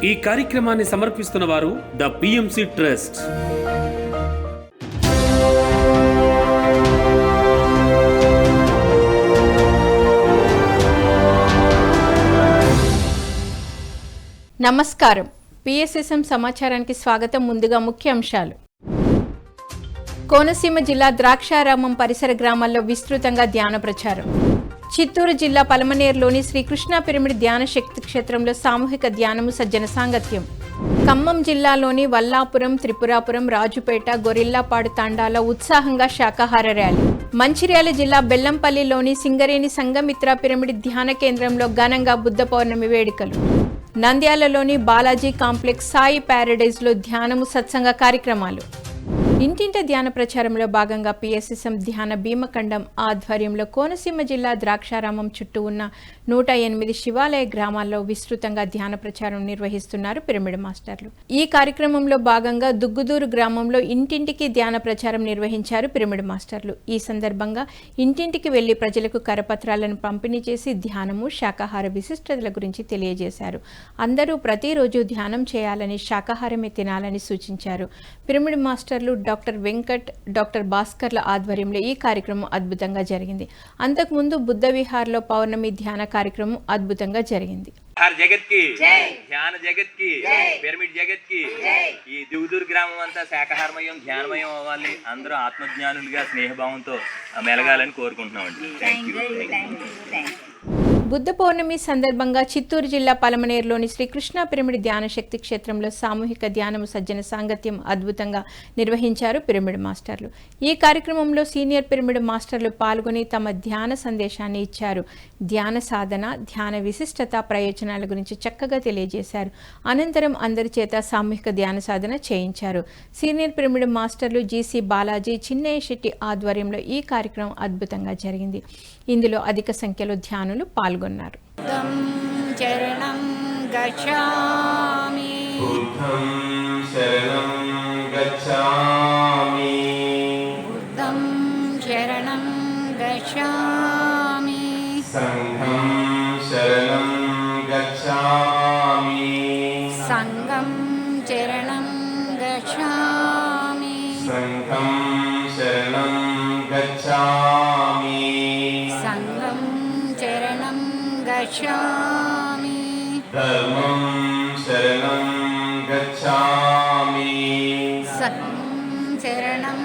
ఈ కార్యక్రమాన్ని సమర్పిస్తున్న వారు ద పిఎంసి ట్రస్ట్. నమస్కారం. పిఎస్ఎస్ఎం సమాచారానికి స్వాగతం. ముందుగా ముఖ్య అంశాలు. కోనసీమ జిల్లా ద్రాక్షారామం పరిసర గ్రామాల్లో విస్తృతంగా ధ్యాన ప్రచారం. చిత్తూరు జిల్లా పలమనేరులోని శ్రీకృష్ణ పిరమిడ్ ధ్యాన శక్తి క్షేత్రంలో సామూహిక ధ్యానము సజ్జన సాంగత్యం. ఖమ్మం జిల్లాలోని వల్లాపురం, త్రిపురాపురం, రాజుపేట, గొరిల్లాపాడు తాండాలో ఉత్సాహంగా శాకాహార ర్యాలీ. మంచిర్యాల జిల్లా బెల్లంపల్లిలోని సింగరేణి సంఘమిత్ర పిరమిడ్ ధ్యాన కేంద్రంలో ఘనంగా బుద్ధ పౌర్ణమి వేడుకలు. నంద్యాలలోని బాలాజీ కాంప్లెక్స్ సాయి ప్యారడైజ్లో ధ్యానము సత్సంగ కార్యక్రమాలు. ఇంటింట ధ్యాన ప్రచారంలో భాగంగా పిఎస్ఎస్ఎం ధ్యాన భీమఖండం ఆధ్వర్యంలో కోనసీమ జిల్లా ద్రాక్షారామం చుట్టూ ఉన్న 108 శివాలయ గ్రామాల్లో విస్తృతంగా ధ్యాన ప్రచారం నిర్వహిస్తున్నారు పిరమిడ్ మాస్టర్లు. ఈ కార్యక్రమంలో భాగంగా దుగ్గుదూరు గ్రామంలో ఇంటింటికి ధ్యాన ప్రచారం నిర్వహించారు పిరమిడ్ మాస్టర్లు. ఈ సందర్భంగా ఇంటింటికి వెళ్లి ప్రజలకు కరపత్రాలను పంపిణీ చేసి ధ్యానము, శాకాహార విశిష్టతల గురించి తెలియజేశారు. అందరూ ప్రతిరోజు ధ్యానం చేయాలని, శాకాహారమే తినాలని సూచించారు. పిరమిడ్ మాస్టర్లు డాక్టర్ వెంకట్, డాక్టర్ భాస్కర్ల ఆధ్వర్యంలో ఈ కార్యక్రమం అద్భుతంగా జరిగింది. అంతకుముందు బుద్ధ విహార్లో పౌర్ణమి ధ్యాన కార్యక్రమం అద్భుతంగా జరిగింది. జగత్ కి ధ్యాన జగత్ కి పిరమిడ్ జగత్ కి ఈ దుగుదూరు గ్రామం అంతా శాకాహారమయం, ధ్యానమయం అవ్వాలి. అందరూ ఆత్మజ్ఞానులుగా స్నేహభావంతో మెలగాలని కోరుకుంటున్నామండి. బుద్ధ పౌర్ణమి సందర్భంగా చిత్తూరు జిల్లా పలమనేరులోని శ్రీకృష్ణ పిరమిడ్ ధ్యాన శక్తి క్షేత్రంలో సామూహిక ధ్యానము సజ్జన సాంగత్యం అద్భుతంగా నిర్వహించారు పిరమిడ్ మాస్టర్లు. ఈ కార్యక్రమంలో సీనియర్ పిరమిడ్ మాస్టర్లు పాల్గొని తమ ధ్యాన సందేశాన్ని ఇచ్చారు. ధ్యాన సాధన, ధ్యాన విశిష్టత, ప్రయోజనాల గురించి చక్కగా తెలియజేశారు. అనంతరం అందరి చేత సామూహిక ధ్యాన సాధన చేయించారు. సీనియర్ పిరమిడ్ మాస్టర్లు జీసీ బాలాజీ, చిన్నయ్య శెట్టి ఆధ్వర్యంలో ఈ కార్యక్రమం అద్భుతంగా జరిగింది. ఇందులో అధిక సంఖ్యలో ధ్యానులు పాల్గొన్నారు. చరణం గచ్ఛామి, బుద్ధం శరణం గచ్ఛామి, బుద్ధం శరణం గచ్ఛామి, సంఘం శరణం గచ్ఛామి, సంఘం శరణం గచ్ఛామి, సంఘం శరణం గచ్ఛామి, సంఘం శరణం గచ్ఛామి, ధర్మం శరణం గచ్ఛామి, శరణం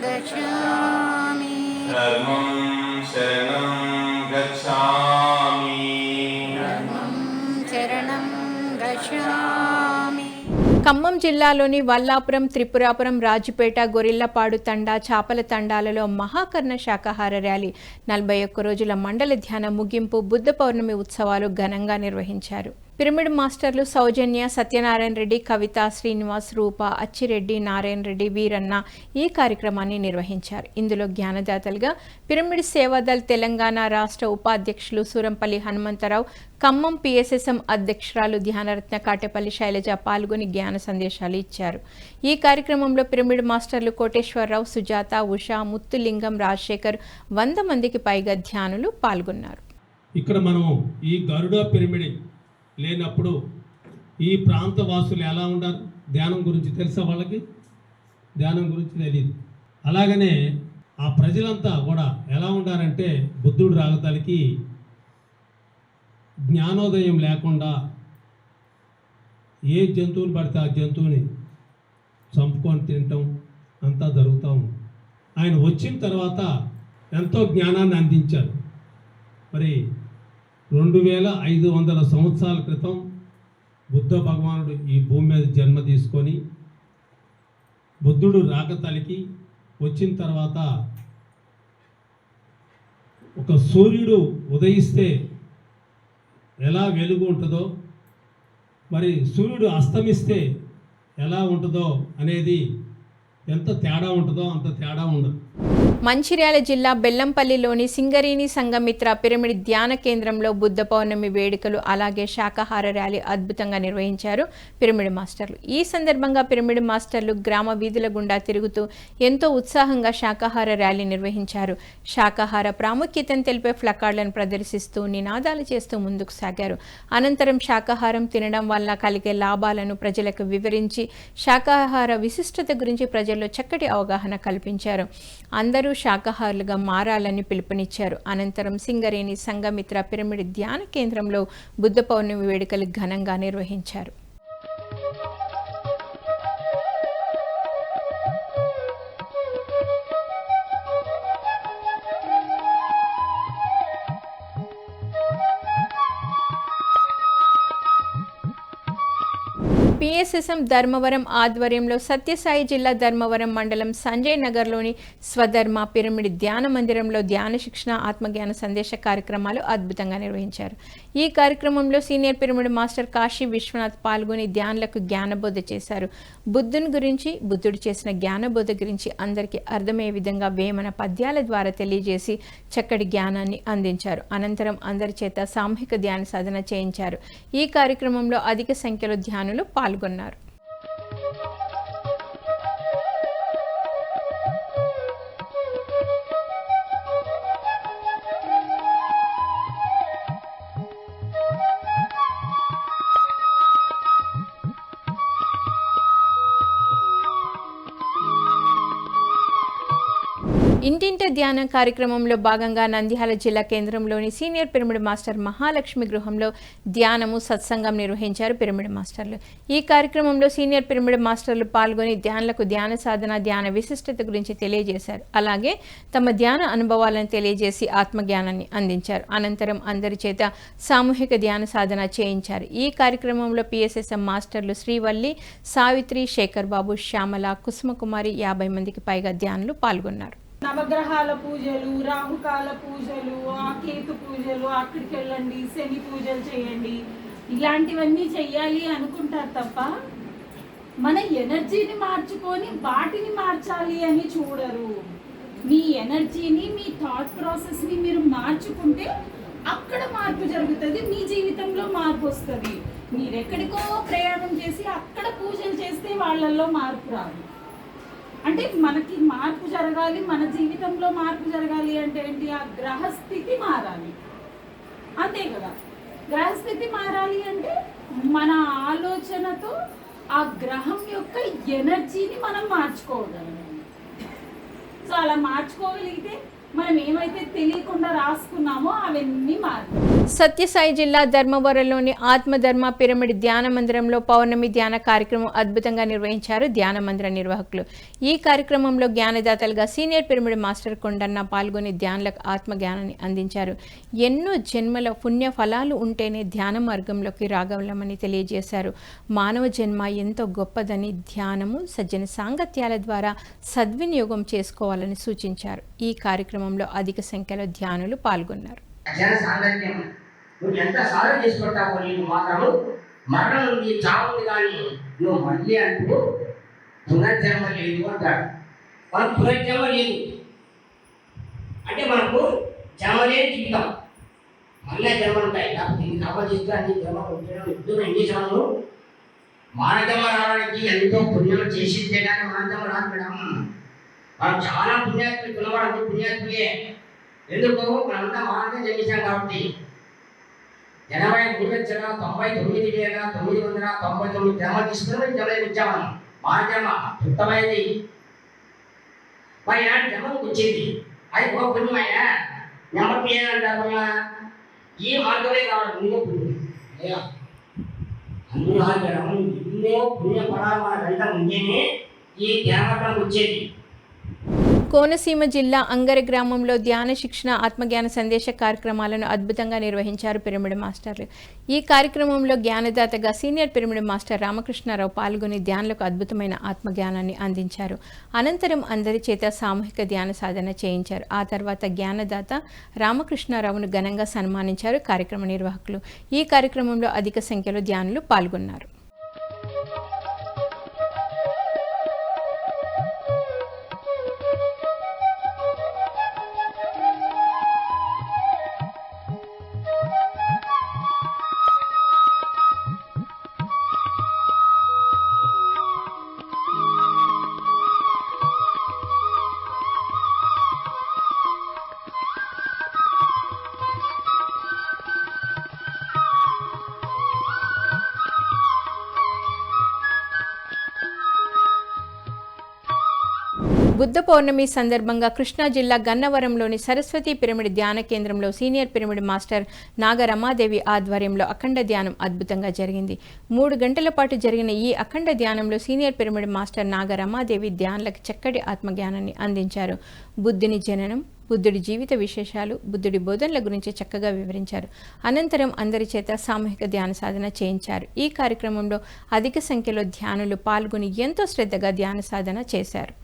గచ్ఛామి, ధర్మం శరణం గచ్ఛామి, ధర్మం శరణం గచ్ఛామి. ఖమ్మం జిల్లాలోని వల్లాపురం, త్రిపురాపురం, రాజుపేట, గొరిల్లాపాడు తండా, చాపల తండాలలో మహాకర్ణ శాకాహార ర్యాలీ, 41 రోజుల మండల ధ్యాన ముగింపు, బుద్ధ పౌర్ణమి ఉత్సవాలు ఘనంగా నిర్వహించారు. పిరమిడ్ మాస్టర్లు సౌజన్య, సత్యనారాయణ రెడ్డి, కవిత, శ్రీనివాస్, రూప, అచ్చిరెడ్డి, నారాయణ రెడ్డి, వీరన్న ఈ కార్యక్రమాన్ని నిర్వహించారు. ఇందులో జ్ఞానదాతలుగా పిరమిడ్ సేవాదల్ తెలంగాణ రాష్ట్ర ఉపాధ్యక్షులు సూరంపల్లి హనుమంతరావు, ఖమ్మం పిఎస్ఎస్ఎం అధ్యక్షురాలు ధ్యానరత్న కాటేపల్లి శైలజ పాల్గొని జ్ఞాన సందేశాలు ఇచ్చారు. ఈ కార్యక్రమంలో పిరమిడ్ మాస్టర్లు కోటేశ్వరరావు, సుజాత, ఉషా, ముత్తులింగం, రాజశేఖర్ 100 మందికి పైగా ధ్యానులు పాల్గొన్నారు. ఇక్కడ మనం ఈ గరుడ పిరమిడ్ లేనప్పుడు ఈ ప్రాంత వాసులు ఎలా ఉండారు? ధ్యానం గురించి తెలుసా వాళ్ళకి? ధ్యానం గురించి తెలియదు. అలాగనే ఆ ప్రజలంతా కూడా ఎలా ఉండారంటే బుద్ధుడు రాగతాలకి జ్ఞానోదయం లేకుండా ఏ జంతువుని పడితే ఆ జంతువుని చంపుకొని తినటం అంతా జరుగుతూ ఉంది. ఆయన వచ్చిన తర్వాత ఎంతో జ్ఞానాన్ని అందించారు. మరి 2500 సంవత్సరాల క్రితం బుద్ధ భగవానుడు ఈ భూమి మీద జన్మ తీసుకొని బుద్ధుడు రాకతలికి వచ్చిన తర్వాత ఒక సూర్యుడు ఉదయిస్తే ఎలా వెలుగు ఉంటుందో, మరి సూర్యుడు అస్తమిస్తే ఎలా ఉంటుందో అనేది ఎంత తేడా ఉంటుందో అంత తేడా ఉండదు. మంచిర్యాల జిల్లా బెల్లంపల్లిలోని సింగరేణి సంఘమిత్ర పిరమిడ్ ధ్యాన కేంద్రంలో బుద్ధ పౌర్ణమి వేడుకలు అలాగే శాకాహార ర్యాలీ అద్భుతంగా నిర్వహించారు పిరమిడ్ మాస్టర్లు. ఈ సందర్భంగా పిరమిడ్ మాస్టర్లు గ్రామ వీధుల గుండా తిరుగుతూ ఎంతో ఉత్సాహంగా శాకాహార ర్యాలీ నిర్వహించారు. శాకాహార ప్రాముఖ్యతను తెలిపే ఫ్లకార్డులను ప్రదర్శిస్తూ నినాదాలు చేస్తూ ముందుకు సాగారు. అనంతరం శాకాహారం తినడం వల్ల కలిగే లాభాలను ప్రజలకు వివరించి శాకాహార విశిష్టత గురించి ప్రజల్లో చక్కటి అవగాహన కల్పించారు. అందరూ శాకాహారులుగా మారాలని పిలుపునిచ్చారు. అనంతరం సింగరేణి సంఘమిత్ర పిరమిడ్ ధ్యాన కేంద్రంలో బుద్ధ పౌర్ణమి వేడుకలు ఘనంగా నిర్వహించారు. పిఎస్ఎస్ఎం ధర్మవరం ఆధ్వర్యంలో సత్యసాయి జిల్లా ధర్మవరం మండలం సంజయ్ నగర్లోని స్వధర్మ పిరమిడ్ ధ్యాన మందిరంలో ధ్యాన శిక్షణ ఆత్మజ్ఞాన సందేశ కార్యక్రమాలు అద్భుతంగా నిర్వహించారు. ఈ కార్యక్రమంలో senior pyramid master Kashi Vishwanath పాల్గొని ధ్యానులకు జ్ఞానబోధ చేశారు. బుద్ధుని గురించి, బుద్ధుడు చేసిన జ్ఞానబోధ గురించి అందరికీ అర్థమయ్యే విధంగా వేమన పద్యాల ద్వారా తెలియజేసి చక్కటి జ్ఞానాన్ని అందించారు. అనంతరం అందరి చేత సామూహిక ధ్యాన సాధన చేయించారు. ఈ కార్యక్రమంలో అధిక సంఖ్యలో ధ్యానులు పాల్గొన్నారు. ఇంటింట ధ్యాన కార్యక్రమంలో భాగంగా నంద్యాల జిల్లా కేంద్రంలోని సీనియర్ పిరమిడ్ మాస్టర్ మహాలక్ష్మి గృహంలో ధ్యానము సత్సంగం నిర్వహించారు పిరమిడ్ మాస్టర్లు. ఈ కార్యక్రమంలో సీనియర్ పిరమిడ్ మాస్టర్లు పాల్గొని ధ్యానులకు ధ్యాన సాధన, ధ్యాన విశిష్టత గురించి తెలియజేశారు. అలాగే తమ ధ్యాన అనుభవాలను తెలియజేసి ఆత్మజ్ఞానాన్ని అందించారు. అనంతరం అందరి చేత సామూహిక ధ్యాన సాధన చేయించారు. ఈ కార్యక్రమంలో పిఎస్ఎస్ఎం మాస్టర్లు శ్రీవల్లి, సావిత్రి, శేఖర్ బాబు, శ్యామల, కుసుమకుమారి 50 మందికి పైగా ధ్యానులు పాల్గొన్నారు. నవగ్రహాల పూజలు, రాహుకాల పూజలు, ఆ కేతు పూజలు, అక్కడికి వెళ్ళండి, శని పూజలు చేయండి, ఇలాంటివన్నీ చెయ్యాలి అనుకుంటారు తప్ప మన ఎనర్జీని మార్చుకొని వాటిని మార్చాలి అని చూడరు. మీ ఎనర్జీని, మీ థాట్ ప్రాసెస్ని మీరు మార్చుకుంటే అక్కడ మార్పు జరుగుతుంది, మీ జీవితంలో మార్పు వస్తుంది. మీరు ఎక్కడికో ప్రయాణం చేసి అక్కడ పూజలు చేస్తే వాళ్ళల్లో మార్పు రాదు. అంటే మనకి మార్పు జరగాలి, మన జీవితంలో మార్పు జరగాలి అంటే ఏంటి? ఆ గ్రహస్థితి మారాలి, అంతే కదా. గ్రహస్థితి మారాలి అంటే మన ఆలోచనతో ఆ గ్రహం యొక్క ఎనర్జీని మనం మార్చుకోగలం. సో అలా మార్చుకోగలిగితే మనం ఏమైతే తెలియకుండా రాసుకున్నామో అవన్నీ మారుతాయి. సత్యసాయి జిల్లా ధర్మవరంలోని ఆత్మధర్మ పిరమిడ్ ధ్యాన మందిరంలో పౌర్ణమి ధ్యాన కార్యక్రమం అద్భుతంగా నిర్వహించారు ధ్యాన మందిర నిర్వాహకులు. ఈ కార్యక్రమంలో జ్ఞానదాతలుగా సీనియర్ పిరమిడ్ మాస్టర్ కొండన్న పాల్గొని ధ్యానులకు ఆత్మజ్ఞానాన్ని అందించారు. ఎన్నో జన్మల పుణ్య ఫలాలు ఉంటేనే ధ్యాన మార్గంలోకి రాగలమని తెలియజేశారు. మానవ జన్మ ఎంతో గొప్పదని, ధ్యానము, సజ్జన సాంగత్యాల ద్వారా సద్వినియోగం చేసుకోవాలని సూచించారు. ఈ కార్యక్రమంలో అధిక సంఖ్యలో ధ్యానులు పాల్గొన్నారు. జన సాంగత్యం నువ్వు ఎంత సాధన చేసుకుంటావో నీకు మాత్రము మరణం ఉంది, చావుంది, కానీ నువ్వు మళ్ళీ అంటూ పునర్జన్మ లేదు అంటాడు. మనకు పునర్జన్మ లేదు అంటే మనకు జన్మలే జీవితం, మళ్ళీ జన్మలు ఉంటాయి. కాబట్టి ఇది కావాల్సి అన్ని జన్మలు ఉంటాయి. ఎన్ని జన్మలు మానజన్మ రావడానికి ఎంతో పుణ్యం చేసిందే కానీ మానజన్మ రాదు మేడం. మనం చాలా పుణ్యాత్ములు, పిల్లవాడు పుణ్యాత్ములే. ఎందుకు? మనంతా మానవ జన్మించాం కాబట్టి 83,99,999 జన్మలు తీసుకుని జన్మకి వచ్చాము. మానజన్మ ఉత్తమైంది. మరి ఇలాంటి జన్మకు వచ్చింది, అది ఒక పుణ్యమైన నెంబర్ ఏదంటారు? ఈ మార్గమే కావాలి, ముందు పుణ్యం అన్ని ఆగడం ఎన్నో పుణ్యపడాలి. మన వెంట ముందేనే ఈ జ్ఞానపడడానికి వచ్చేది. కోనసీమ జిల్లా అంగరి గ్రామంలో ధ్యాన శిక్షణ, ఆత్మజ్ఞాన సందేశ కార్యక్రమాలను అద్భుతంగా నిర్వహించారు పిరమిడ్ మాస్టర్లు. ఈ కార్యక్రమంలో జ్ఞానదాతగా సీనియర్ పిరమిడ్ మాస్టర్ రామకృష్ణారావు పాల్గొని ధ్యానులకు అద్భుతమైన ఆత్మజ్ఞానాన్ని అందించారు. అనంతరం అందరి చేత సామూహిక ధ్యాన సాధన చేయించారు. ఆ తర్వాత జ్ఞానదాత రామకృష్ణారావును ఘనంగా సన్మానించారు కార్యక్రమ నిర్వాహకులు. ఈ కార్యక్రమంలో అధిక సంఖ్యలో ధ్యానులు పాల్గొన్నారు. బుద్ధ పౌర్ణమి సందర్భంగా కృష్ణా జిల్లా గన్నవరంలోని సరస్వతి పిరమిడ్ ధ్యాన కేంద్రంలో సీనియర్ పిరమిడ్ మాస్టర్ నాగరమాదేవి ఆధ్వర్యంలో అఖండ ధ్యానం అద్భుతంగా జరిగింది. 3 గంటల పాటు జరిగిన ఈ అఖండ ధ్యానంలో సీనియర్ పిరమిడ్ మాస్టర్ నాగరమాదేవి ధ్యానులకు చక్కటి ఆత్మజ్ఞానాన్ని అందించారు. బుద్ధుని జననం, బుద్ధుడి జీవిత విశేషాలు, బుద్ధుడి బోధనల గురించి చక్కగా వివరించారు. అనంతరం అందరి చేత సామూహిక ధ్యాన సాధన చేయించారు. ఈ కార్యక్రమంలో అధిక సంఖ్యలో ధ్యానులు పాల్గొని ఎంతో శ్రద్ధగా ధ్యాన సాధన చేశారు.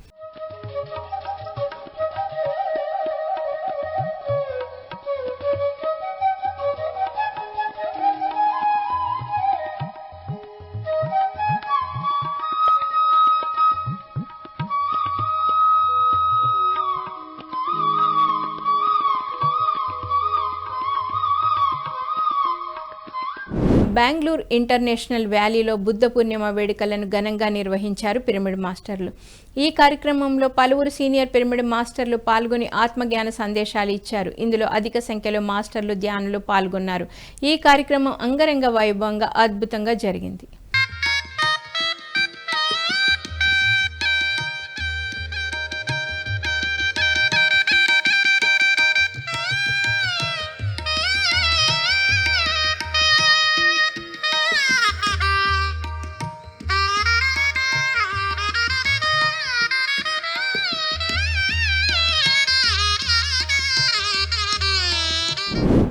బెంగళూరు ఇంటర్నేషనల్ వ్యాలీలో బుద్ధ పూర్ణిమ వేడుకలను ఘనంగా నిర్వహించారు పిరమిడ్ మాస్టర్లు. ఈ కార్యక్రమంలో పలువురు సీనియర్ పిరమిడ్ మాస్టర్లు పాల్గొని ఆత్మజ్ఞాన సందేశాలు ఇచ్చారు. ఇందులో అధిక సంఖ్యలో మాస్టర్లు, ధ్యానులు పాల్గొన్నారు. ఈ కార్యక్రమం అంగరంగ వైభవంగా అద్భుతంగా జరిగింది.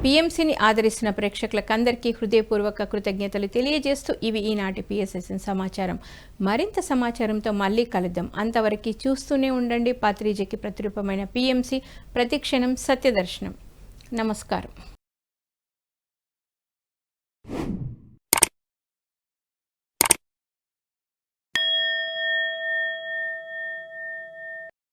పిఎంసిని ఆదరిస్తున్న ప్రేక్షకులకందరికీ హృదయపూర్వక కృతజ్ఞతలు తెలియజేస్తూ ఇవి ఈనాటి పిఎస్ఎస్ఎన్ సమాచారం. మరింత సమాచారంతో మళ్ళీ కలుద్దాం. అంతవరకు చూస్తూనే ఉండండి. పాత్రిజకి ప్రతిరూపమైన పిఎంసి, ప్రతిక్షణం సత్యదర్శనం. నమస్కారం.